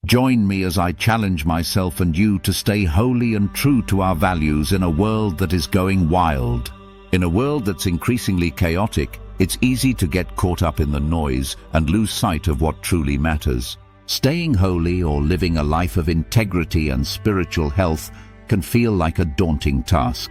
Join me as I challenge myself and you to stay holy and true to our values in a world that is going wild. In a world that's increasingly chaotic, it's easy to get caught up in the noise and lose sight of what truly matters. Staying holy or living a life of integrity and spiritual health can feel like a daunting task.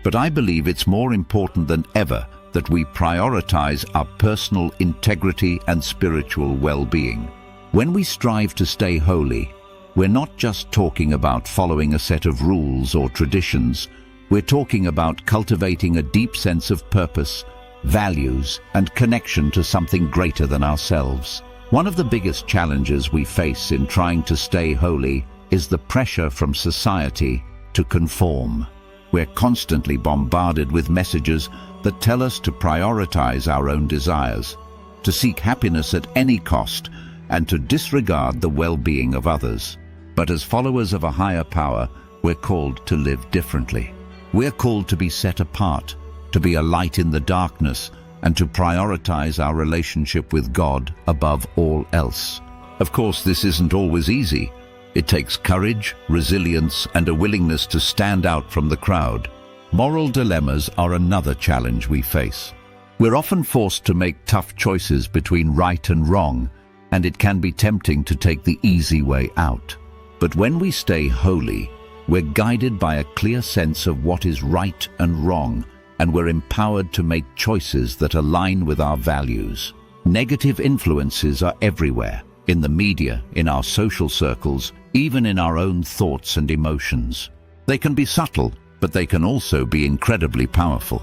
But I believe it's more important than ever that we prioritize our personal integrity and spiritual well-being. When we strive to stay holy, we're not just talking about following a set of rules or traditions. We're talking about cultivating a deep sense of purpose, values, and connection to something greater than ourselves. One of the biggest challenges we face in trying to stay holy is the pressure from society to conform. We're constantly bombarded with messages that tell us to prioritize our own desires, to seek happiness at any cost, and to disregard the well-being of others. But as followers of a higher power, we're called to live differently. We're called to be set apart, to be a light in the darkness, and to prioritize our relationship with God above all else. Of course, this isn't always easy. It takes courage, resilience, and a willingness to stand out from the crowd. Moral dilemmas are another challenge we face. We're often forced to make tough choices between right and wrong, and it can be tempting to take the easy way out. But when we stay holy, we're guided by a clear sense of what is right and wrong, and we're empowered to make choices that align with our values. Negative influences are everywhere, in the media, in our social circles, even in our own thoughts and emotions. They can be subtle, but they can also be incredibly powerful.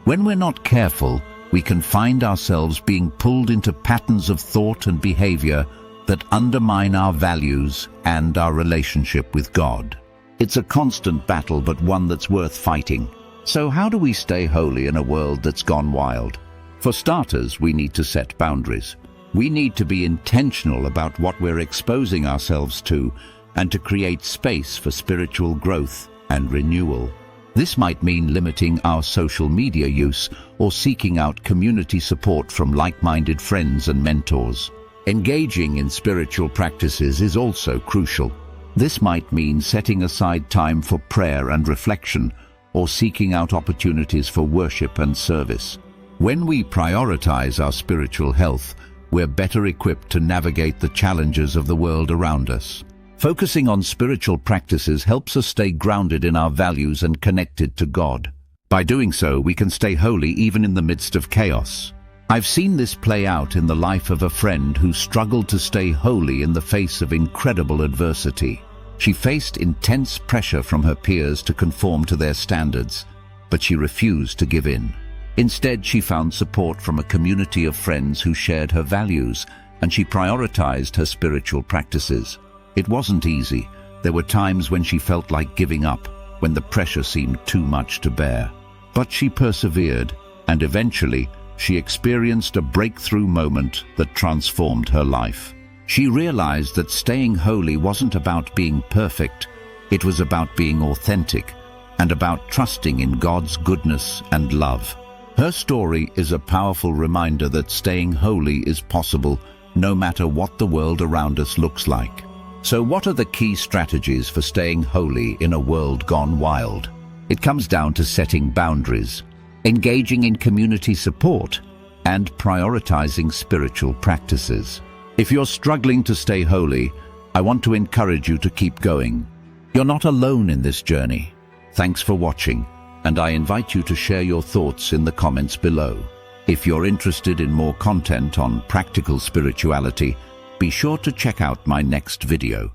When we're not careful, we can find ourselves being pulled into patterns of thought and behavior that undermine our values and our relationship with God. It's a constant battle, but one that's worth fighting. So how do we stay holy in a world that's gone wild? For starters, we need to set boundaries. We need to be intentional about what we're exposing ourselves to and to create space for spiritual growth and renewal. This might mean limiting our social media use or seeking out community support from like-minded friends and mentors. Engaging in spiritual practices is also crucial. This might mean setting aside time for prayer and reflection, or seeking out opportunities for worship and service. When we prioritize our spiritual health, we're better equipped to navigate the challenges of the world around us. Focusing on spiritual practices helps us stay grounded in our values and connected to God. By doing so, we can stay holy even in the midst of chaos. I've seen this play out in the life of a friend who struggled to stay holy in the face of incredible adversity. She faced intense pressure from her peers to conform to their standards, but she refused to give in. Instead, she found support from a community of friends who shared her values, and she prioritized her spiritual practices. It wasn't easy. There were times when she felt like giving up, when the pressure seemed too much to bear. But she persevered, and eventually, she experienced a breakthrough moment that transformed her life. She realized that staying holy wasn't about being perfect. It was about being authentic and about trusting in God's goodness and love. Her story is a powerful reminder that staying holy is possible, no matter what the world around us looks like. So what are the key strategies for staying holy in a world gone wild? It comes down to setting boundaries, engaging in community support, and prioritizing spiritual practices. If you're struggling to stay holy, I want to encourage you to keep going. You're not alone in this journey. Thanks for watching, and I invite you to share your thoughts in the comments below. If you're interested in more content on practical spirituality, be sure to check out my next video.